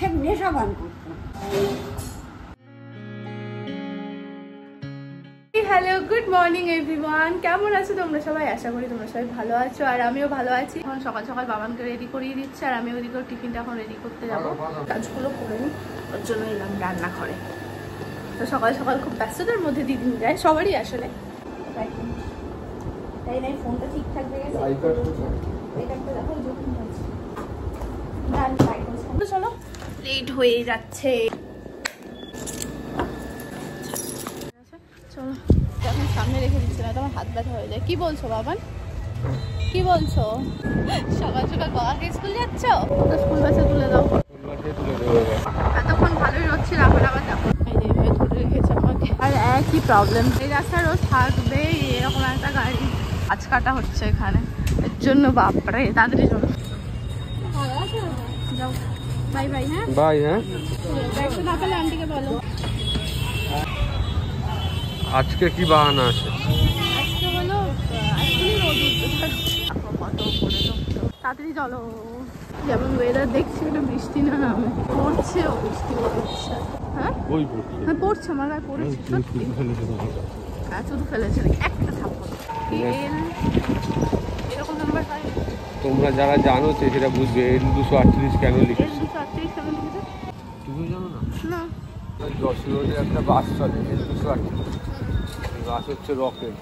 সে নেশা ভান করতো। Hello, good morning everyone. কেমন আছো তোমরা সবাই? আশা করি তোমরা সবাই ভালো আছো, আর আমিও ভালো আছি। এখন সকাল সকাল বাবানকে রেডি করিয়ে দিচ্ছে, আর আমি ওদিকে টিফিনটা এখন রেডি করতে যাবো। কাজগুলো করে নিই, ওর জন্য এলাম রান্না করে। তো সকাল সকাল খুব ব্যস্ততার মধ্যে দিন যায় সবারই আসলে, তাই নাই ফোনটা ঠিক থাকবে গেছে। চলো, লেট হয়ে যাচ্ছে। চলো, এখন সামনে রেখে দিচ্ছি, না তোমার হাত ব্যথা হয়ে যায়। কি বলছো বাবান, কি বলছো? সকাল সকাল বাবাকে স্কুল যাচ্ছ? স্কুল বাসে তুলে দাও। এতক্ষণ ভালোই রোদ ছিল, এখন আবার দেখো এইভাবে ধরে রেখেছে আমাকে। আর একই প্রবলেম, এই রাস্তা রোজ থাকবে এরকম একটা গাড়ি। গাছ কাটা হচ্ছে এখানে, এর জন্য বাপরে। তাড়াতাড়ি চলো, যাও। Bye bye. হ্যাঁ বাই। হ্যাঁ, দেখো না পেলে আন্টিকে বলো। আজকে কি বাহানা আছে? আজকে হলো আজকেই রোদ উঠবে, কত করে তাড়াতাড়ি চলো। যেমন ওয়েদার দেখছি, একটু বৃষ্টি না নামে পড়ছে, ও বৃষ্টি পড়ছে। হ্যাঁ হ্যাঁ পড়ছে, আমার গায়ে পড়েছে সত্যি। হ্যাঁ শুধু ফেলেছে নাকি একটা থাপ্পড়। এরকম নাম্বার হয়? তোমরা যারা জানো সেটা বুঝবে। L238 কেন লিখেছে? L238 কেন লিখেছে তুমি জানো না? না। যশোরে একটা বাস চলে L238, বাস হচ্ছে রকেট,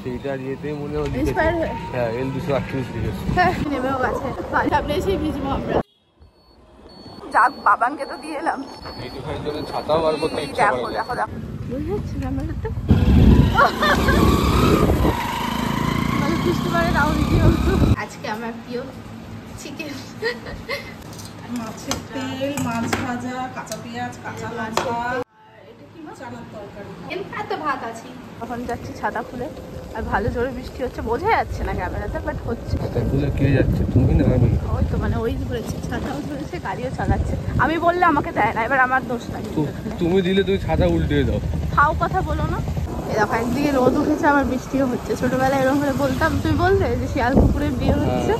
সেইটার ইয়েতেই মনে হয় ইন্সপায়ার হয়ে। হ্যাঁ, L238 লিখেছে। হ্যাঁ নেমেও গেছে, সামনে এসেই ভিজবো আমরা। যাক, বাবানকে তো দিয়ে এলাম। এইটুখানি জন্য ছাতাও বার করতে ইচ্ছা দেখো করে। দেখো দেখো, বুঝেছি ক্যামেরাতে বুঝতে পারে নাও ভিডিও। আজকে আমার প্রিয় চিকেন, মাছের তেল, মাছ ভাজা, কাঁচা পেঁয়াজ, কাঁচা লঙ্কা, চানার তরকারি। এত ভাত আছে। এখন যাচ্ছি ছাতা খুলে, আর ভালো জোরে বৃষ্টি হচ্ছে, বোঝা যাচ্ছে না ক্যামেরাতে, বাট হচ্ছে। ছাতা খুলে কে যাচ্ছে, তুমি না আমি? ওই তো মানে ওই ধরেছে, ছাতাও ধরেছে, গাড়িও চালাচ্ছে। আমি বললে আমাকে দেয় না, এবার আমার দোষ লাগে। তুমি দিলে তুমি ছাতা উল্টে দাও। ফাও কথা বলো না। এই দেখো, একদিকে রোদ উঠেছে, আবার বৃষ্টিও হচ্ছে। ছোটবেলায় এরকম করে বলতাম, তুমি বলতে যে শিয়াল কুকুরের বিয়ে হচ্ছে।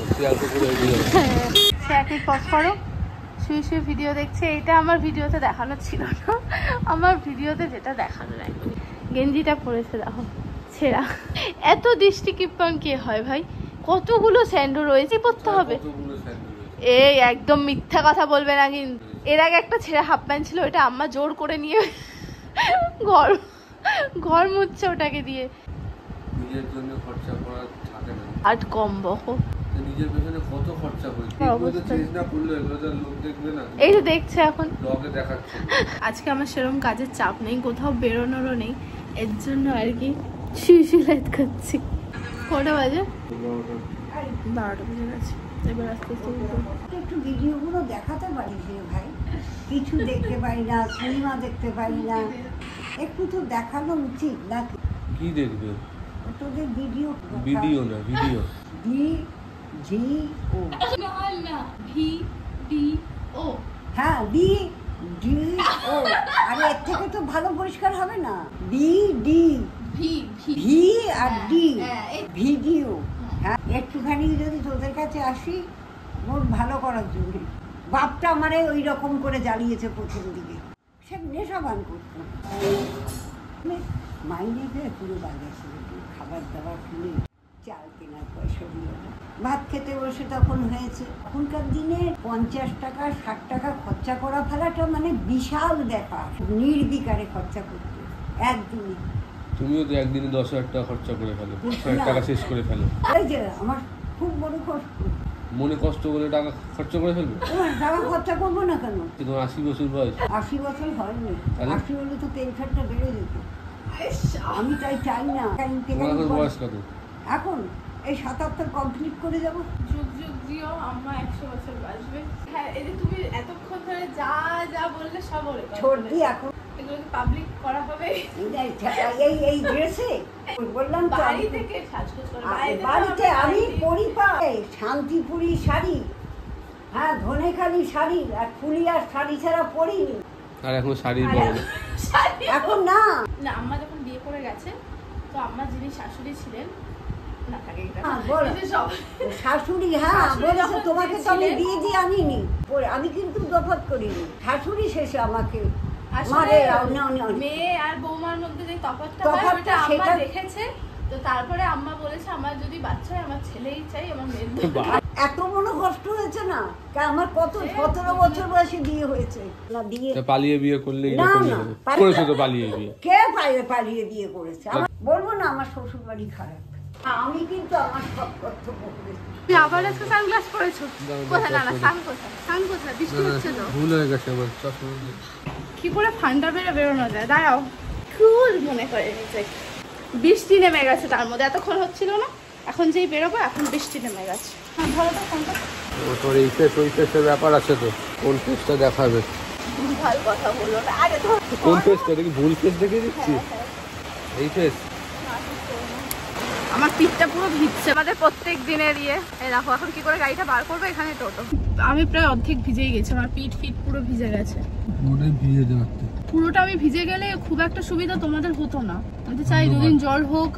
সে একই পথ করো, শুয়ে শুয়ে ভিডিও দেখছে। এটা আমার ভিডিওতে দেখানো ছিল না, আমার ভিডিওতে যেটা দেখানো একদম। গেঞ্জিটা পরেছে দেখো, ছেঁড়া। এত দৃষ্টি কিপন কে হয় ভাই? কতগুলো স্যান্ডো রয়েছে, পরতে হবে। এই একদম মিথ্যা কথা বলবে না কিন্তু। এর আগে একটা ছেঁড়া হাফ প্যান্ট ছিল, ওটা আম্মা জোর করে নিয়ে ঘর মুছছে ওটাকে দিয়ে। নিজের জন্য খরচা করা থাকে না, আর কম বকো। নিজের পেছনে কত খরচা হয়েছে, এগুলো চেঞ্জ না করলে এগুলো তো লোক দেখবে না। এই তো দেখছে এখন, ব্লগে দেখাচ্ছে। আজকে আমার সেরকম কাজের চাপ নেই, কোথাও বেরোনোরও নেই, এর জন্য আর কি শুয়ে খাচ্ছি। কটা বাজে? 12টা বেজে গেছে। এবার আস্তে আস্তে একটু ভিডিওগুলো দেখাতে পারিস রে ভাই, কিছু দেখতে পারি না, সিনেমা দেখতে পারি না, একটু তো দেখানো উচিত নাকি? কি দেখবে? তোদের ভিডিও না ভিডিও। VGO, না VDO, হ্যাঁ VDO। আরে এর থেকে তো ভালো পরিষ্কার হবে না। BD, V আর D, ভিডিও। হ্যাঁ, একটুখানি যদি তোদের কাছে আসি মোট ভালো করার জন্য। বাপটা আমারে ওই রকম করে জ্বালিয়েছে প্রথম দিকে, সে নেশা ভান করতো। মাইনে দিয়ে পুরো বাজার ছিল, খাবার দাবার কিনে চাল কেনার পয়সা দিল না। ভাত খেতে বসে তখন হয়েছে, এখনকার দিনে 50 টাকা 60 টাকা খরচা করা ফেলাটা মানে বিশাল ব্যাপার। নির্বিকারে খরচা করতে একদিনে। তুমিও তো একদিনে 10,000 টাকা খরচা করে ফেলো, 100 টাকা শেষ করে ফেলো। এই যে আমার খুব বড় কষ্ট। মনে কষ্ট করে টাকা খরচা করে ফেলবো? টাকা খরচা করবো না কেন? তোমার 80 বছর বয়স। 80 বছর হয়নি, তাহলে? 80 হলে তো তেল খরচা বেড়ে যেত। আমি তাই চাই না। তোমার এখন বয়স কত? এখন এই 77 কমপ্লিট করে যাব। যুগ যুগ জিও, আম্মা 100 বছর বাঁচবে। হ্যাঁ, এই যে তুমি এতক্ষণ ধরে যা যা বললে সব ওরে ছোটদি এখন এগুলো কি পাবলিক করা হবে? এই ড্রেসে বললাম তো, বাড়ি থেকে সাজগোজ করে বাড়িতে আমি পরি পাই শান্তিপুরি শাড়ি, হ্যাঁ ধনেখালি শাড়ি, আর ফুলিয়ার শাড়ি ছাড়া পরিনি। আর এখন শাড়ি পরে এখন না, না আম্মা যখন বিয়ে করে গেছে, তো আম্মা যিনি শাশুড়ি ছিলেন শাশুড়ি, হ্যাঁ বলেছে তোমাকে তো আমি বিয়ে দিয়ে আনিনি, আমি কিন্তু দফাত করিনি। শাশুড়ি শেষে আমাকে মারে। মেয়ে আর বৌমার মধ্যে যে তফাৎটা আম্মা দেখেছে, তো তারপরে আম্মা বলেছে আমার যদি বাচ্চা হয় আমার ছেলেই চাই, আমার মেয়ের। এত বড় কষ্ট হয়েছে না, আমার কত 17 বছর বয়সে বিয়ে হয়েছে না, বিয়ে পালিয়ে বিয়ে করলে করেছো তো পালিয়ে বিয়ে, কে পালিয়ে বিয়ে করেছে? বলবো না আমার শ্বশুর বাড়ি খারাপ, আমি কিন্তু আমার সব কর্তব্য করেছি। তুমি আবার আজকে সানগ্লাস পরেছো কোথায়? না সান কোথায়? বৃষ্টি হচ্ছে তো, ভুল হয়ে গেছে আমার। কি করে ঠান্ডা বেরোনো যায়? দাঁড়াও, কুল মনে করে নিজে। বৃষ্টি নেমে গেছে, তার মধ্যে এতক্ষণ হচ্ছিল না, এখন যেই বেরোবো এখন বৃষ্টি নেমে গেছে। হ্যাঁ ধরো তো ফোনটা। তোর এই ফেস ওই ফেসের ব্যাপার আছে তো, কোন ফেসটা দেখাবে? ভালো কথা বললো না। আরে ধর, কোন ফেসটা দেখি? ভুল ফেস দেখে দিচ্ছি। এই ফেস আমার পিঠটা পুরো ভিজছে, আমাদের প্রত্যেক দিনের ইয়ে। এই দেখো এখন কি করে গাড়িটা বার করবো, এখানে টোটো। আমি প্রায় অর্ধেক ভিজেই গেছি, আমার পিঠ পুরো ভিজে গেছে। পুরোটাই ভিজে যাচ্ছে। পুরোটা আমি ভিজে গেলে খুব একটা সুবিধা তোমাদের হতো না। আমি চাই দুদিন জ্বর হোক,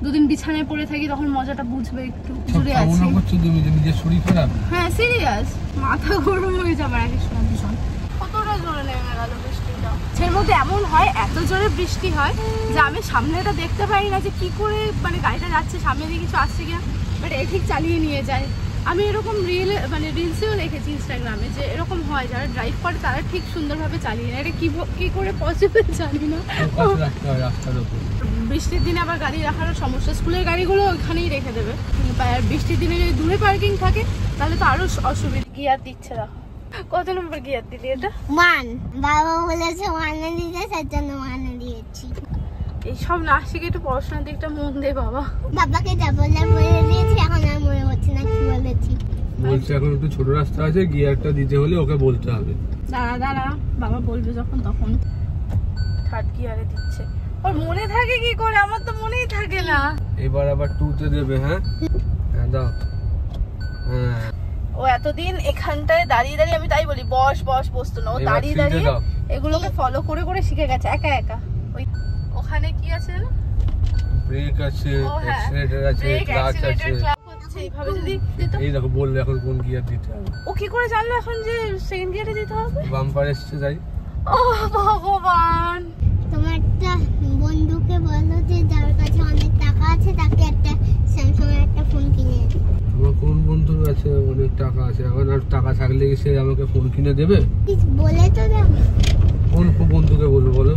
দুদিন বিছানায় পড়ে থাকি, তখন মজাটা বুঝবে একটু। জুড়ে আছি নিজের শরীর খারাপ। হ্যাঁ সিরিয়াস, মাথা গরম হয়ে যাবে এক এক সময় ভীষণ। কতটা জোরে নেমে গেল বৃষ্টিটা। এর মধ্যে এমন হয়, এত জোরে বৃষ্টি হয় যে আমি সামনেটা দেখতে পাই না যে কি করে মানে গাড়িটা যাচ্ছে, সামনে দিয়ে কিছু আসছে কিনা, বাট এ ঠিক চালিয়ে নিয়ে যায়। আমি এরকম রিলসেও দেখেছি ইনস্টাগ্রামে যে এরকম হয়, যারা ড্রাইভ করে তারা ঠিক সুন্দরভাবে চালিয়ে নেয়। এটা কি করে পসিবল জানি না। বৃষ্টির দিনে আবার গাড়ি রাখার সমস্যা, স্কুলের গাড়িগুলো ওইখানেই রেখে দেবে। আর বৃষ্টির দিনে যদি দূরে পার্কিং থাকে তাহলে তো আরো অসুবিধা। গিয়ার দিচ্ছে না। কত নম্বর গিয়ার দিলি এটা? 1। বাবা বলেছে 1 দিতে, তার জন্য 1 দিয়েছি। এইসব না শিখে একটু পড়াশোনার দিকটা মন দে বাবা। বাবাকে যা বললাম বলে দিয়েছি, এখন আর মনে হচ্ছে না কি বলেছি। বলছে এখন একটু ছোট রাস্তা আছে, গিয়ারটা দিতে হলে ওকে বলতে হবে। দাঁড়া বাবা বলবে যখন তখন। থার্ড গিয়ারে দিচ্ছে, ওর মনে থাকে কি করে? আমার তো মনেই থাকে না। এবার আবার 2 তে দেবে। হ্যাঁ দাও। হ্যাঁ ও এতদিন এখানটায় দাঁড়িয়ে দাঁড়িয়ে, আমি তাই বলি বসতো না, ও দাঁড়িয়ে দাঁড়িয়ে এগুলোকে ফলো করে করে শিখে গেছে একা। ওই ওখানে কি আছে না, ব্রেক আছে, অ্যাক্সিলারেটর আছে, ক্লাচ আছে। এইভাবে যদি দিত, এই দেখো বললে এখন কোন গিয়ার দিতে হবে। ও কি করে জানলো এখন যে সেকেন্ড গিয়ারে দিতে হবে? বাম্পার এসছে তাই। ও ভগবান। তোমার একটা বন্ধুকে বলো যে যার কাছে অনেক টাকা আছে তাকে একটা স্যামসাং এর একটা ফোন কিনে দিতে। আমার কোন বন্ধুর কাছে অনেক টাকা আছে? এখন আর টাকা থাকলে কি সে আমাকে ফোন কিনে দেবে? বলে তো দাও। কোন বন্ধুকে বলবো বলো?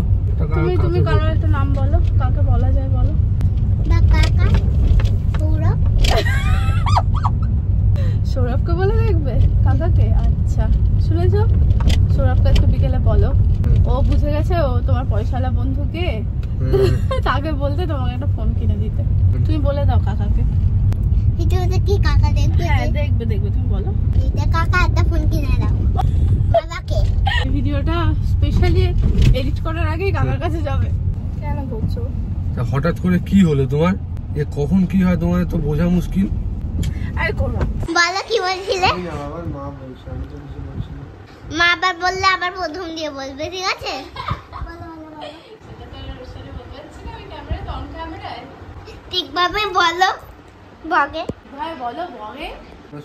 তুমি কারোর একটা নাম বলো, কাকে বলা যায় বলো। বা কাকা সৌরভ। সৌরভকে বলে দেখবে কাকাকে? আচ্ছা শুনেছো, সৌরভকে একটু বিকেলে বলো। ও বুঝে গেছে ও তোমার পয়সাওয়ালা বন্ধুকে, তাকে বলতে তোমাকে একটা ফোন কিনে দিতে। তুমি বলে দাও কাকাকে। ভিডিওতে কি কাকা দেখবে? হ্যাঁ দেখবে, তুমি বলো এটা কাকা একটা ফোন কিনে দাও বাবাকে। এই ভিডিওটা স্পেশালি এডিট করার আগেই কাকার কাছে যাবে। কেন বলছো? হঠাৎ করে কি হলো তোমার? এ কখন কি হয় তোমার তো বোঝা মুশকিল। আরে কোনা বলো কি বলছিলে? আমার মা বলছে, আমি তো কিছু বলছি না। মা আবার বললে আবার প্রথম দিয়ে বলবে, ঠিক আছে? ঠিকভাবে বলো বগে। ভাই বলো বগে।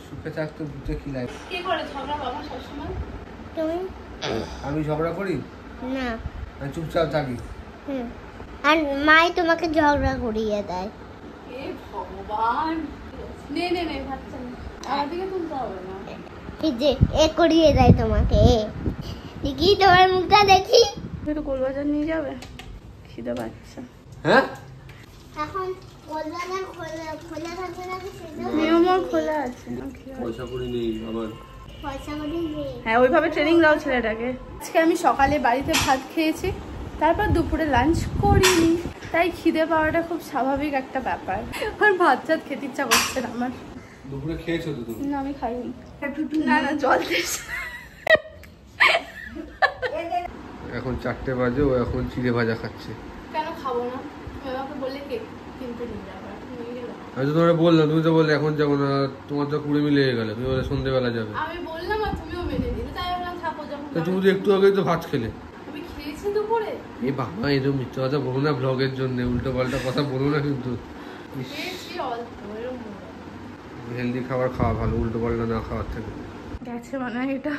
সুখে থাকতে ভূতে কি লাগে? কি করে ঝগড়া বাবা সবসময়? তুমি আমি ঝগড়া করি না। আমি চুপচাপ থাকি। আর মাই তোমাকে ঝগড়া করিয়ে দেয়। এ ভগবান, নে বাচ্চা আমাদেরকে তুলতে হবে না। এই যে এ করিয়ে দেয় তোমাকে। দেখি তোমার মুখটা দেখি। একটু গোলবাজার নিয়ে যাবে, খিদে পাচ্ছে। হ্যাঁ এখন গোলবাজার খোলা থাকবে না? নিয়মও খোলা আছে। পয়সা করি নেই আমার। পয়সা করে নেই। হ্যাঁ ওইভাবে ট্রেনিং দাও ছেলেটাকে। আজকে আমি সকালে বাড়িতে ভাত খেয়েছি, তারপর দুপুরে লাঞ্চ করিনি, তাই খিদে পাওয়াটা খুব স্বাভাবিক একটা ব্যাপার। আর ভাত খেতে ইচ্ছা করছে না আমার। দুপুরে খেয়েছো তো তুমি? না আমি খাইনি। না জল দিয়েছি। এখন 4টে বাজে, ও এখন চিড়ে ভাজা খাচ্ছে। কেন খাবো না? তুমি আমাকে বললে কেক কিনতে নিয়ে যাবে, নিয়ে গেলে। আমি তো তোমাকে বললাম, তুমি তো বললে এখন যাবো না, তোমার তো 20 মিনিট লেগে গেলে, তুমি বলে সন্ধ্যেবেলা যাবে। আমি বললাম আর তুমিও মেনে নিলে, তাই বললাম থাকো যখন। তুমি তো একটু আগেই তো ভাত খেলে। আমি খেয়েছি দুপুরে। এই বাবা এরকম মিথ্যে কথা বলো না ব্লগের জন্য, উল্টো পাল্টা কথা বলো না কিন্তু। খেয়েছি হেলদি খাবার খাওয়া ভালো, উল্টো পাল্টা না খাওয়ার থেকে। গেছে মানে এটা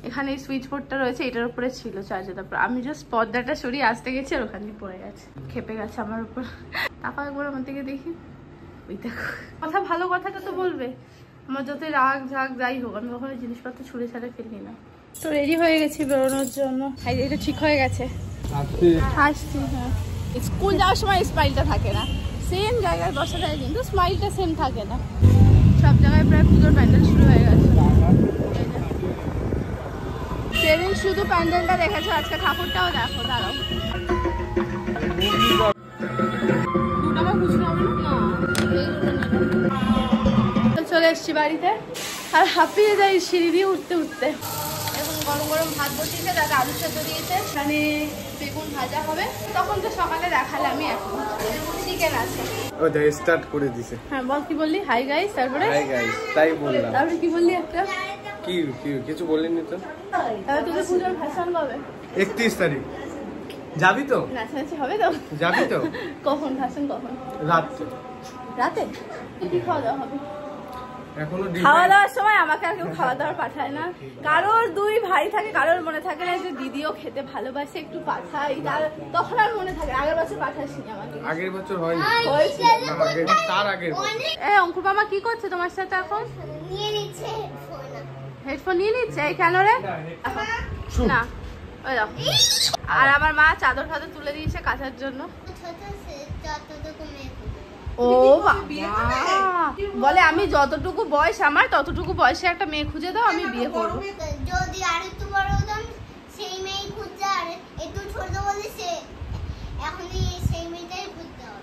এখানে সুইচ বোর্ডটা রয়েছে, এটার উপরে ছিল চার্জে, তারপর আমি জাস্ট পর্দাটা সরিয়ে আসতে গেছি আর ওখানে পড়ে গেছে, খেপে গেছে আমার উপর। টাকা একবার আমার থেকে দেখি, ওই দেখো। কথা ভালো কথাটা তো বলবে, আমার যত রাগ ঝাগ যাই হোক আমি কখনো জিনিসপত্র ছুঁড়ে ছাড়া ফেলি না। তো রেডি হয়ে গেছি বেরোনোর জন্য। এটা ঠিক হয়ে গেছে, হাসছি। হ্যাঁ, স্কুল যাওয়ার সময় স্মাইলটা থাকে না, সেম জায়গায় বসা যায় কিন্তু স্মাইলটা সেম থাকে না। সব জায়গায় প্রায় পুজোর প্যান্ডেল শুরু হয়ে গেছে। সেদিন শুধু প্যান্ডেলটা দেখেছো, আজকে ঠাকুরটাও দেখো। দাঁড়াও, চলে এসছি বাড়িতে আর হাঁপিয়ে যাই সিঁড়ি দিয়ে উঠতে উঠতে। এখন গরম গরম ভাত বসিয়েছে, দাদা আলু সেদ্ধ দিয়েছে, এখানে বেগুন ভাজা হবে। তখন তো সকালে দেখালে, আমি এখন চিকেন আছে। ও দে স্টার্ট করে দিছে। হ্যাঁ বল, কি বললি? হাই গাইস, তারপরে হাই গাইস তাই বললাম। তারপরে কি বললি একটা? কি কিছু বললেননি তো? তাহলে তুমি পুজোর ভাষণ কবে? 31 তারিখ যাবি তো? নাচানাচি হবে তো? যাবি তো? কখন ভাষণ, কখন? রাতে। রাতে কি খাওয়া দাওয়া হবে? এখনো খাওয়া দাওয়ার সময় আমাকে আর কেউ খাওয়া দাওয়ার পাঠায় না। কারোর দুই ভাই থাকে, কারোর মনে থাকে না যে দিদিও খেতে ভালোবাসে, একটু পাঠাই, তখন আর মনে থাকে। আগের বছর পাঠাসনি আমাকে। আগের বছর হয়নি, তার আগের অঙ্কুর মামা কি করছে তোমার সাথে এখন? নিয়ে নিচ্ছে হেডফোন নিয়ে নিচ্ছে। এই কেন রে? না ওই দেখো। আর আমার মা চাদর ফাদর তুলে দিয়েছে কাচার জন্য। ও বলে আমি যতটুকু বয়স আমার ততটুকু বয়সে একটা মেয়ে খুঁজে দাও, আমি বিয়ে করবো। যদি আরেকটু বড় হতাম সেই মেয়ে খুঁজতে, আর একটু ছোট বলে সে এখনই সেই মেয়েটাই খুঁজতে হবে।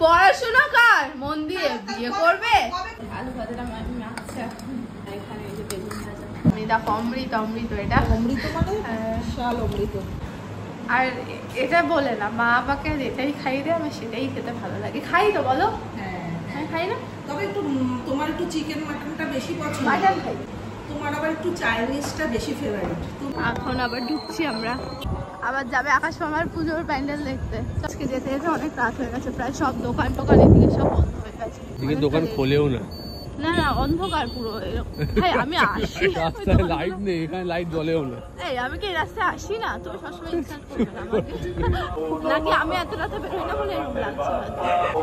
পড়াশোনা কর মন দিয়ে, বিয়ে করবে। আলু ভাজাটা আমি মাখছি এখন। এখানে এই যে বেগুন ভাজা, দেখো অমৃত। অমৃত এটা অমৃত মানে শাল অমৃত। আর এটা বলে না, মা বাবাকে যেটাই খাই দেয় আমি সেটাই খেতে ভালো লাগে। খাই তো বলো? হ্যাঁ খাই না, তবে একটু তোমার একটু চিকেন মাটনটা বেশি পছন্দ, মাটন খাই। তোমার আবার একটু চাইনিজটা বেশি ফেভারিট। এখন আবার ঢুকছি আমরা, আবার যাবে আকাশ মামার পুজোর প্যান্ডেল দেখতে। আজকে যেতে যেতে অনেক রাত হয়ে গেছে, প্রায় সব দোকান টোকান এদিকে সব বন্ধ হয়ে গেছে। দোকান খোলেও না, না না অন্ধকার পুরো এরকম। ভাই আমি আসি, রাস্তায় লাইট নেই, এখানে লাইট জ্বলেও না। এই আমি কি এই রাস্তায় আসি না? তুমি সবসময় ইনসাল্ট করবে না আমাকে। নাকি আমি এত রাতে বেরোই না বলে এরকম লাগছে?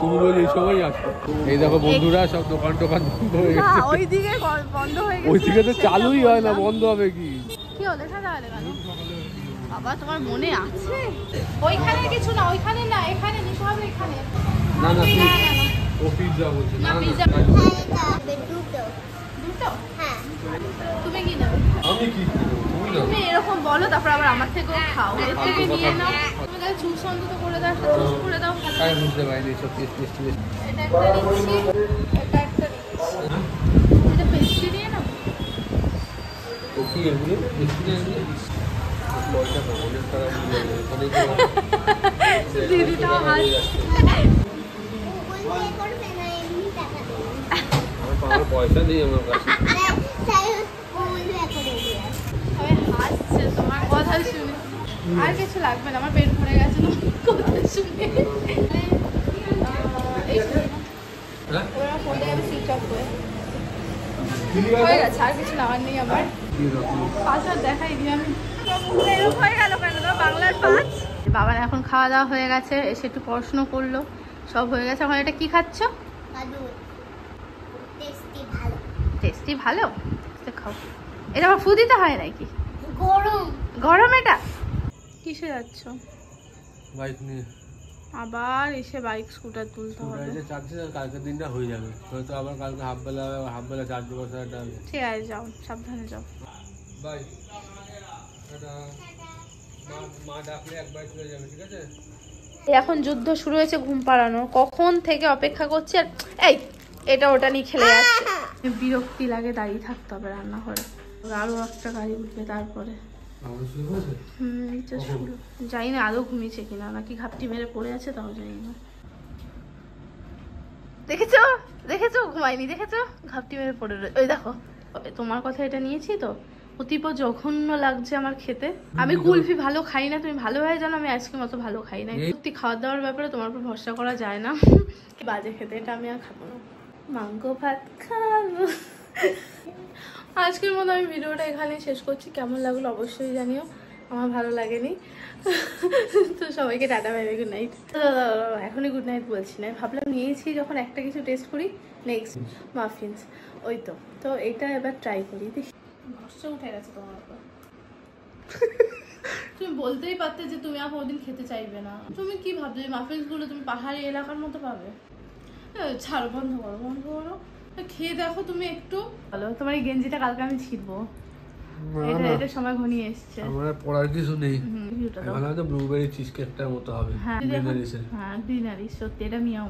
তুমি বলি এই সময় আসো। এই দেখো বন্ধুরা সব দোকান টোকান বন্ধ হয়ে না গেছে। ওইদিকে বন্ধ হয়ে গেছে, ওইদিকে তো চালুই হয় না, বন্ধ হবে কি? কি হলো দেখা তাহলে কেন? বাবা তোমার মনে আছে? ওইখানে কিছু না, ওইখানে না, এখানে নিতে হবে। এখানে না না না না না ও পিজ্জা বলছে। না, পিজ্জা দুটো। দুটো। হ্যাঁ তুমি কি নেবে? আমি কি তুমি না তুমি এরকম বলো, তারপর আবার আমার থেকেও খাও, এর থেকে নিয়ে নাও। তুমি তাহলে জুস অন্তত করে দাও, একটা জুস করে দাও। তাই বুঝতে পারিনি সব টেস্ট এটা একটা নিচ্ছি, এটা একটা নিচ্ছি। এটা পেস্ট্রি দিয়ে নাও। ও কি এগুলো মিষ্টি না এগুলো? বলটা না অনেক খারাপ অনেক দিদিটাও হাসছে। গুগল পে করবে না এমনি টাকা দেবে? আমার পয়সা নেই আমার কাছে। আরে তাই গুগল পে করে দিয়ে। আমি হাসছে তোমার কথা শুনে। আর কিছু লাগবে না, আমার পেট ভরে গেছে কথা শুনে। এই হ্যাঁ ওরা ফোনটা আমি সুইচ অফ করে হয়ে গেছে, আর কিছু নেওয়ার নেই আমার। পাঁচবার দেখাই দিই আমি। এরকম হয়ে গেল কেন? বাংলার 5। বাবার এখন খাওয়া দাওয়া হয়ে গেছে, এসে একটু পড়াশুনো করলো, সব হয়ে গেছে। এখন এটা কি খাচ্ছ? কাজু টেস্টি ভালো। টেস্টি ভালো, খাও। এটা আবার ফু দিতে হয় নাকি? গরম গরম এটা? কিসে যাচ্ছ? বাইক নিয়ে। আবার এসে বাইক স্কুটার তুলতে হবে। চার্জে কালকের দিনটা হয়ে যাবে, হয়তো আবার কালকে হাফবেলা চার্জ বসাটা হবে। ঠিক আছে যাও, সাবধানে যাও। বাই। মা ডাকলে একবার চলে যাবে, ঠিক আছে? এখন যুদ্ধ শুরু হয়েছে ঘুম পাড়ানো, কখন থেকে অপেক্ষা করছি। আর এই এটা ওটা নিয়ে খেলে যাচ্ছে, বিরক্তি লাগে, দাঁড়িয়ে থাকতে হবে রান্নাঘরে। আরো একটা গাড়ি উঠবে তারপরে। জানি না আদৌ ঘুমিয়েছে কিনা, নাকি ঘাপটি মেরে পড়ে আছে তাও জানি না। দেখেছো দেখেছো ঘুমাইনি, দেখেছো ঘাপটি মেরে পড়ে রয়েছে। ওই দেখো তোমার কথা এটা নিয়েছি তো, অতীব জঘন্য লাগছে আমার খেতে। আমি কুলফি ভালো খাই না, তুমি ভালোভাবে জানো আমি আইসক্রিম অত ভালো খাই না। সত্যি খাওয়া দাওয়ার ব্যাপারে তোমার উপর ভরসা করা যায় না। বাজে খেতে, এটা আমি আর খাবো না। মাংস ভাত খাবো। আজকের মতো আমি ভিডিওটা এখানেই শেষ করছি। কেমন লাগলো অবশ্যই জানিও, আমার ভালো লাগেনি। তো সবাইকে tata, bye bye, good night. এখনই গুড নাইট বলছি না, ভাবলাম নিয়েছি যখন একটা কিছু টেস্ট করি। নেক্সট মাফিনস, ওই তো এটা এবার ট্রাই করি। ভরসা উঠে গেছে তোমার উপর। তুমি বলতেই পারতে যে তুমি আর কোনোদিন খেতে চাইবে না। তুমি কি ভাবছো যে মাফিনস গুলো তুমি পাহাড়ি এলাকার মতো পাবে? ছাড়ো, বন্ধ করো। খেয়ে দেখো তুমি একটু। ভালো, তোমার এই গেঞ্জিটা কালকে আমি ছিড়বো। এটা সময় ঘনিয়ে এসছে। আমার পড়ার কিছু নেই। এখন হয়তো ব্লুবেরি চিজ কেকটার মতো হবে। হ্যাঁ, গ্রিনারি, সত্যি এটা মিয়াও।